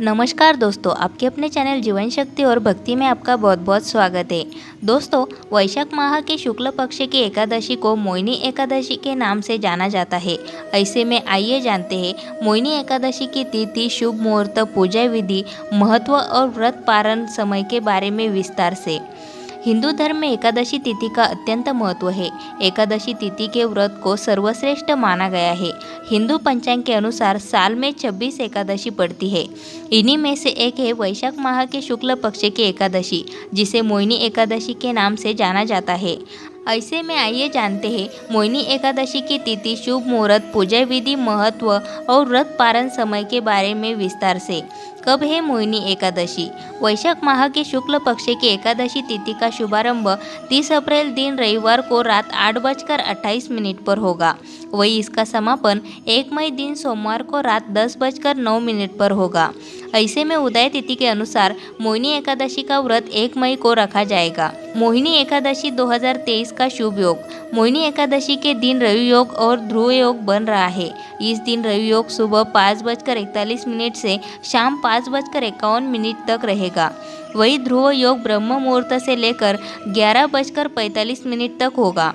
नमस्कार दोस्तों, आपके अपने चैनल जीवन शक्ति और भक्ति में आपका बहुत बहुत स्वागत है। दोस्तों, वैशाख माह के शुक्ल पक्ष की एकादशी को मोहिनी एकादशी के नाम से जाना जाता है। ऐसे में आइए जानते हैं मोहिनी एकादशी की तिथि, शुभ मुहूर्त, पूजा विधि, महत्व और व्रत पारण समय के बारे में विस्तार से। हिंदू धर्म में एकादशी तिथि का अत्यंत महत्व है। एकादशी तिथि के व्रत को सर्वश्रेष्ठ माना गया है। हिंदू पंचांग के अनुसार साल में 26 एकादशी पड़ती है। इन्हीं में से एक है वैशाख माह के शुक्ल पक्ष की एकादशी, जिसे मोहिनी एकादशी के नाम से जाना जाता है। ऐसे में आइए जानते हैं मोहिनी एकादशी की तिथि, शुभ मुहूर्त, पूजा विधि, महत्व और व्रत पारण समय के बारे में विस्तार से। कब है मोहिनी एकादशी? वैशाख माह के शुक्ल पक्ष की एकादशी तिथि का शुभारंभ 30 अप्रैल दिन रविवार को रात 8:28 पर होगा। वही इसका समापन 1 मई दिन सोमवार को रात 10:09 पर होगा। ऐसे में उदय तिथि के अनुसार मोहिनी एकादशी का व्रत 1 मई को रखा जाएगा। मोहिनी एकादशी 2023 का शुभ योग। मोहिनी एकादशी के दिन रवि योग और ध्रुव योग बन रहा है। इस दिन रवि योग सुबह 5:41 से शाम 5:51 तक रहेगा। वही ध्रुव योग ब्रह्म मुहूर्त से लेकर 11:45 तक होगा।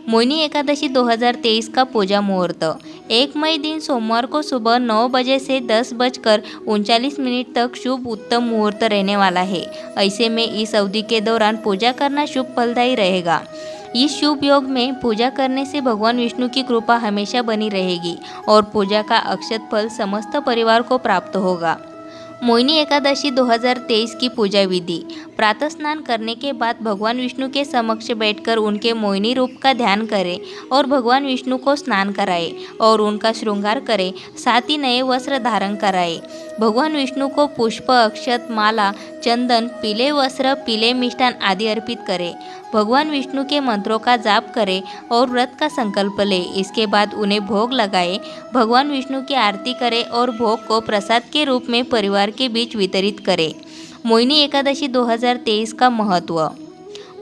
मोहिनी एकादशी 2023 का पूजा मुहूर्त 1 मई दिन सोमवार को सुबह 9 बजे से 10:39 तक शुभ उत्तम मुहूर्त रहने वाला है। ऐसे में इस अवधि के दौरान पूजा करना शुभ फलदायी रहेगा। इस शुभ योग में पूजा करने से भगवान विष्णु की कृपा हमेशा बनी रहेगी और पूजा का अक्षत फल समस्त परिवार को प्राप्त होगा। मोहिनी एकादशी 2023 की पूजा विधि। प्रातः स्नान करने के बाद भगवान विष्णु के समक्ष बैठकर उनके मोहिनी रूप का ध्यान करें और भगवान विष्णु को स्नान कराएं और उनका श्रृंगार करें, साथ ही नए वस्त्र धारण कराएं। भगवान विष्णु को पुष्प, अक्षत, माला, चंदन, पीले वस्त्र, पीले मिष्ठान आदि अर्पित करें। भगवान विष्णु के मंत्रों का जाप करें और व्रत का संकल्प लें। इसके बाद उन्हें भोग लगाएं। भगवान विष्णु की आरती करें और भोग को प्रसाद के रूप में परिवार के बीच वितरित करें। मोहिनी एकादशी 2023 का महत्व।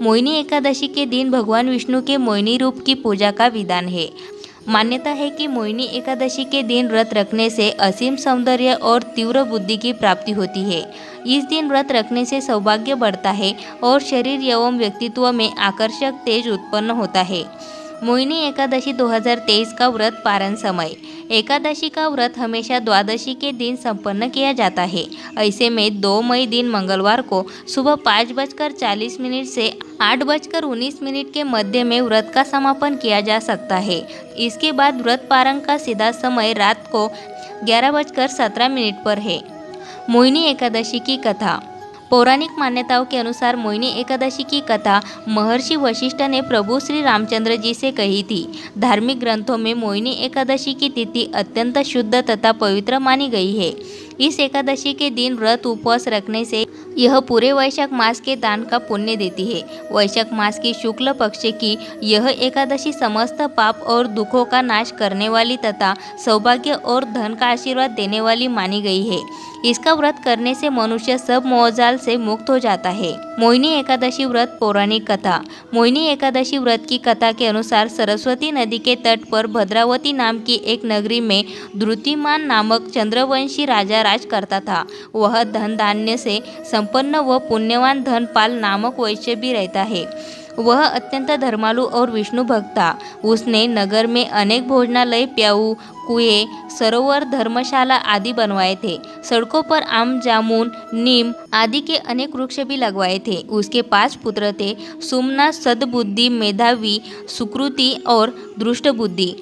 मोहिनी एकादशी के दिन भगवान विष्णु के मोहिनी रूप की पूजा का विधान है। मान्यता है कि मोहिनी एकादशी के दिन व्रत रखने से असीम सौंदर्य और तीव्र बुद्धि की प्राप्ति होती है। इस दिन व्रत रखने से सौभाग्य बढ़ता है और शरीर एवं व्यक्तित्व में आकर्षक तेज उत्पन्न होता है। मोहिनी एकादशी 2023 का व्रत पारण समय। एकादशी का व्रत हमेशा द्वादशी के दिन संपन्न किया जाता है। ऐसे में 2 मई दिन मंगलवार को सुबह 5:40 से 8:19 के मध्य में व्रत का समापन किया जा सकता है। इसके बाद व्रत पारण का सीधा समय रात को 11:17 पर है। मोहिनी एकादशी की कथा। पौराणिक मान्यताओं के अनुसार मोहिनी एकादशी की कथा महर्षि वशिष्ठ ने प्रभु श्री रामचंद्र जी से कही थी। धार्मिक ग्रंथों में मोहिनी एकादशी की तिथि अत्यंत शुद्ध तथा पवित्र मानी गई है। इस एकादशी के दिन व्रत उपवास रखने से यह पूरे वैशाख मास के दान का पुण्य देती है। वैशाख मास की शुक्ल पक्ष की यह एकादशी समस्त पाप और दुखों का नाश करने वाली तथा सौभाग्य और धन का आशीर्वाद देने वाली मानी गई है। इसका व्रत करने से मनुष्य सब मोहजाल से मुक्त हो जाता है। मोहिनी एकादशी व्रत पौराणिक कथा। मोहिनी एकादशी व्रत की कथा के अनुसार सरस्वती नदी के तट पर भद्रावती नाम की एक नगरी में द्रुतिमान नामक चंद्रवंशी राजा राज करता था। वह धन धान्य से संपन्न व पुण्यवान धनपाल नामक वैश्य भी रहता है। वह अत्यंत धर्मालु और विष्णु भक्त था। उसने नगर में अनेक भोजनालय, प्याऊ, कुएं, सरोवर, धर्मशाला आदि बनवाए थे। सड़कों पर आम, जामुन, नीम आदि के अनेक वृक्ष भी लगवाए थे। उसके 5 पुत्र थे: सुमना, सद्बुद्धि, मेधावी, सुकृति और दुष्ट बुद्धि।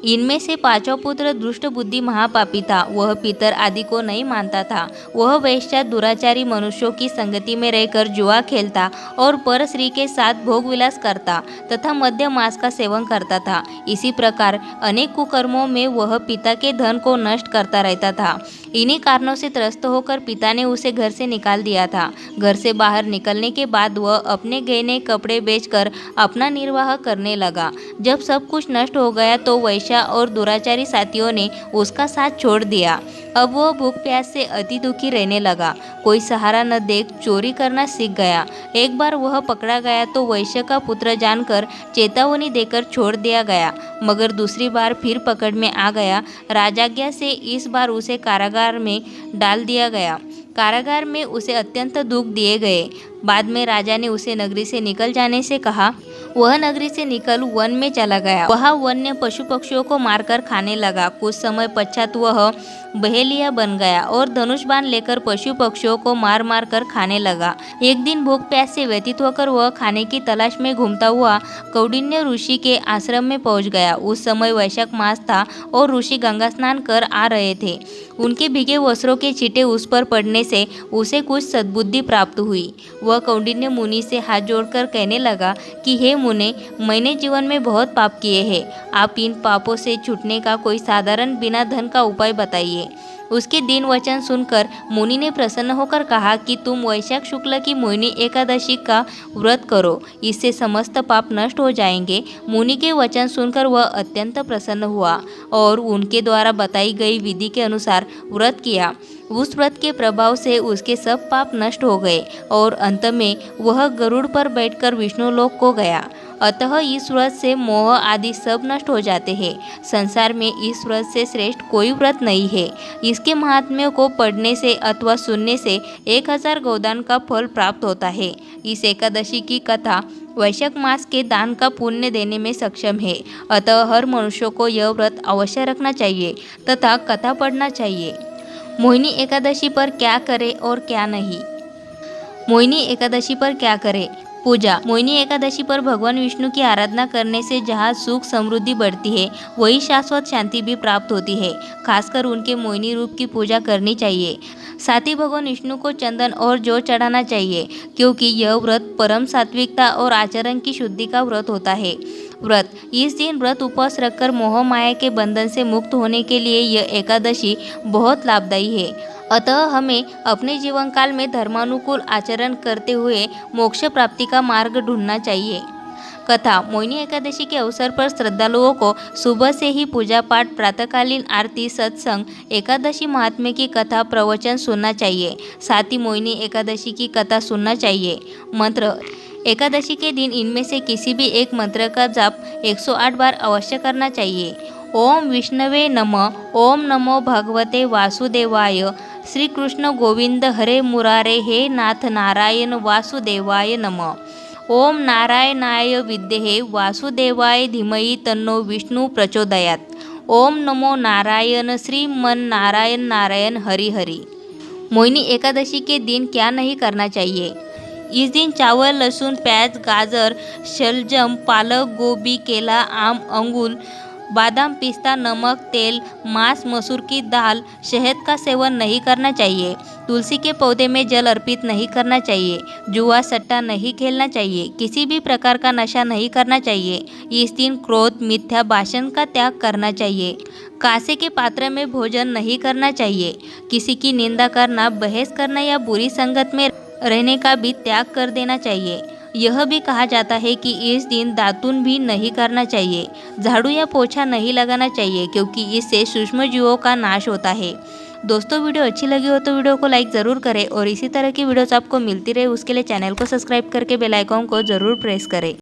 इनमें से 5वां पुत्र दुष्ट बुद्धि महापापी था। वह पितर आदि को नहीं मानता था। वह वैश्य, दुराचारी मनुष्यों की संगति में रहकर जुआ खेलता और पर स्त्री के साथ भोग विलास करता तथा मद्य मांस का सेवन करता था। इसी प्रकार अनेक कुकर्मों में वह पिता के धन को नष्ट करता रहता था। इन्हीं कारणों से त्रस्त होकर पिता ने उसे घर से निकाल दिया था। घर से बाहर निकलने के बाद वह अपने गहने कपड़े बेचकर अपना निर्वाह करने लगा। जब सब कुछ नष्ट हो गया तो वैश्य वेश्या और दुराचारी साथियों ने उसका साथ छोड़ दिया। अब वह भूख प्यास से अति दुखी रहने लगा। कोई सहारा न देख चोरी करना सीख गया। एक बार वह पकड़ा गया तो वैश्य का पुत्र जानकर चेतावनी देकर छोड़ दिया गया, मगर दूसरी बार फिर पकड़ में आ गया। राजाज्ञा से इस बार उसे कारागार में डाल दिया गया। कारागार में उसे अत्यंत दुख दिए गए। बाद में राजा ने उसे नगरी से निकल जाने से कहा। वह नगरी से निकल वन में चला गया। वह वन्य पशु पक्षियों को मारकर खाने लगा। कुछ समय पश्चात वह बहेलिया बन गया और धनुष बाण लेकर पशु पक्षियों को मार मार कर खाने लगा। एक दिन भूख प्यास से व्यतीत होकर वह खाने की तलाश में घूमता हुआ कौंडिन्य ऋषि के आश्रम में पहुंच गया। उस समय वैशाख मास था और ऋषि गंगा स्नान कर आ रहे थे। उनके भीगे वस्त्रों के छींटे उस पर पड़ने से उसे कुछ सद्बुद्धि प्राप्त हुई। वह कौंडिन्य मुनि से हाथ जोड़कर कहने लगा कि हे मुने, मैंने जीवन में बहुत पाप किए हैं। आप इन पापों से छूटने का कोई साधारण बिना धन का उपाय बताइए। उसके दीन वचन सुनकर मुनि ने प्रसन्न होकर कहा कि तुम वैशाख शुक्ल की मोहिनी एकादशी का व्रत करो, इससे समस्त पाप नष्ट हो जाएंगे। मुनि के वचन सुनकर वह अत्यंत प्रसन्न हुआ और उनके द्वारा बताई गई विधि के अनुसार व्रत किया। उस व्रत के प्रभाव से उसके सब पाप नष्ट हो गए और अंत में वह गरुड़ पर बैठकर विष्णु लोक को गया। अतः इस व्रत से मोह आदि सब नष्ट हो जाते हैं। संसार में इस व्रत से श्रेष्ठ कोई व्रत नहीं है। इसके महात्म्य को पढ़ने से अथवा सुनने से 1000 गोदान का फल प्राप्त होता है। इस एकादशी की कथा वैशाख मास के दान का पुण्य देने में सक्षम है। अतः हर मनुष्य को यह व्रत अवश्य रखना चाहिए तथा कथा पढ़ना चाहिए। मोहिनी एकादशी पर क्या करें और क्या नहीं। मोहिनी एकादशी पर क्या करें। पूजा। मोहिनी एकादशी पर भगवान विष्णु की आराधना करने से जहाँ सुख समृद्धि बढ़ती है, वही शाश्वत शांति भी प्राप्त होती है। खासकर उनके मोहिनी रूप की पूजा करनी चाहिए। साथ ही भगवान विष्णु को चंदन और जौ चढ़ाना चाहिए, क्योंकि यह व्रत परम सात्विकता और आचरण की शुद्धि का व्रत होता है। व्रत। इस दिन व्रत उपवास रखकर मोह माया के बंधन से मुक्त होने के लिए यह एकादशी बहुत लाभदायी है। अतः हमें अपने जीवन काल में धर्मानुकूल आचरण करते हुए मोक्ष प्राप्ति का मार्ग ढूंढना चाहिए। कथा। मोहिनी एकादशी के अवसर पर श्रद्धालुओं को सुबह से ही पूजा पाठ, प्रातःकालीन आरती, सत्संग, एकादशी महात्म्य की कथा प्रवचन सुनना चाहिए। साथ ही मोहिनी एकादशी की कथा सुनना चाहिए। मंत्र। एकादशी के दिन इनमें से किसी भी एक मंत्र का जाप 108 बार अवश्य करना चाहिए। ओम विष्णवे नमः। ओम नमो भगवते वासुदेवाय। श्री कृष्ण गोविंद हरे मुरारे। हे नाथ नारायण वासुदेवाय नमः। ओम नारायणाय विद्महे वासुदेवाय धीमहि तन्नो विष्णु प्रचोदयात्। ओम नमो नारायण श्रीमन नारायण नारायण हरि हरि। मोहिनी एकादशी के दिन क्या नहीं करना चाहिए। इस दिन चावल, लहसुन, प्याज, गाजर, शलजम, पालक, गोभी, केला, आम, अंगूर, बादाम, पिस्ता, नमक, तेल, मांस, मसूर की दाल, शहद का सेवन नहीं करना चाहिए। तुलसी के पौधे में जल अर्पित नहीं करना चाहिए। जुआ सट्टा नहीं खेलना चाहिए। किसी भी प्रकार का नशा नहीं करना चाहिए। इस दिन क्रोध, मिथ्या भाषण का त्याग करना चाहिए। कांसे के पात्र में भोजन नहीं करना चाहिए। किसी की निंदा करना, बहस करना या बुरी संगत में रहने का भी त्याग कर देना चाहिए। यह भी कहा जाता है कि इस दिन दातुन भी नहीं करना चाहिए। झाड़ू या पोछा नहीं लगाना चाहिए, क्योंकि इससे सूक्ष्म जीवों का नाश होता है। दोस्तों, वीडियो अच्छी लगी हो तो वीडियो को लाइक ज़रूर करें और इसी तरह की वीडियोस आपको मिलती रहे उसके लिए चैनल को सब्सक्राइब करके बेल आइकॉन को ज़रूर प्रेस करें।